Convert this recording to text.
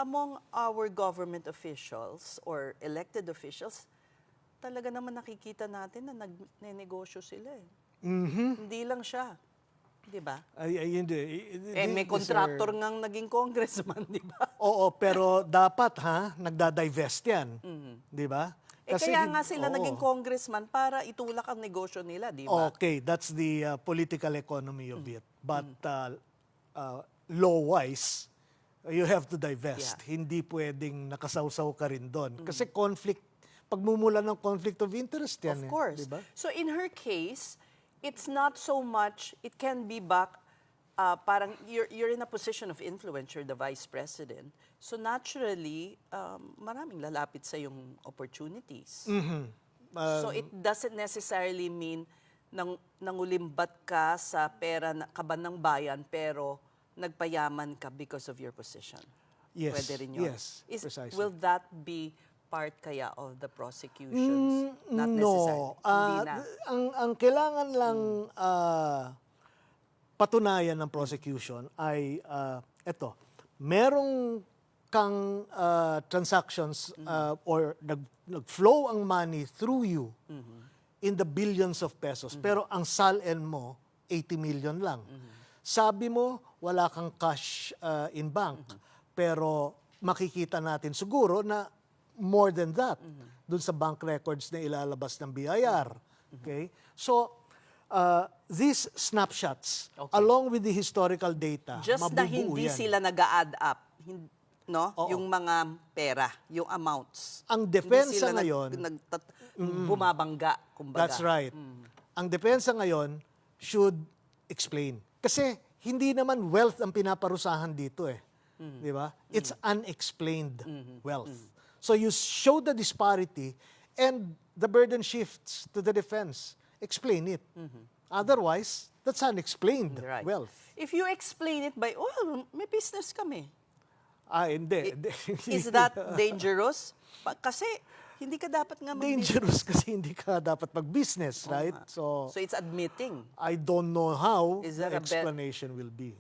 among our government officials or elected officials, talaga naman nakikita natin na nagnenegosyo sila eh. Hindi lang siya. Di ba? Ay, hindi. May contractor ngang naging congressman, di ba? Oo, pero dapat nagda-divest yan. Di ba? Kaya nga sila naging congressman para itulak ang negosyo nila, di ba? Okay, that's the political economy of it. But law-wise, you have to divest. Yeah. Hindi pwedeng nakasawsaw ka rin doon. Kasi conflict, pagmumula ng conflict of interest yan. Of course. Diba? So in her case, it's not so much, it can be back, parang you're in a position of influence, you're the vice president. So naturally, maraming lalapit sa yung opportunities. So it doesn't necessarily mean nangulimbat ka sa pera kaban ng bayan, pero nagpayaman ka because of your position. Yes, Pwede rin yun. yes, precisely. Will that be part kaya of the prosecutions? Not necessarily. No. Hindi na. Ang kailangan lang patunayan ng prosecution ay eto, merong kang transactions or nag-flow ang money through you in the billions of pesos. Pero ang SALN mo, 80 million lang. Sabi mo, wala kang cash in bank. Pero makikita natin siguro na more than that dun sa bank records na ilalabas ng BIR. Okay? So, these snapshots, along with the historical data, Just na mabubuo hindi yan. sila nag-a-add up, no? Oo. Yung mga pera, yung amounts. Ang Hindi depensa sila ngayon, bumabangga, kumbaga. that's right. Ang depensa ngayon should explain. Kasi hindi naman wealth ang pinaparusahan dito eh. Di ba? It's unexplained wealth. So you show the disparity and the burden shifts to the defense. Explain it. Otherwise, that's unexplained Right. wealth. If you explain it by, oh, may business kami. Hindi. Is that dangerous? Kasi hindi ka dapat nga mag-business. Dangerous kasi hindi ka dapat mag-business, right? So it's admitting. I don't know how Is the that a bet? explanation will be.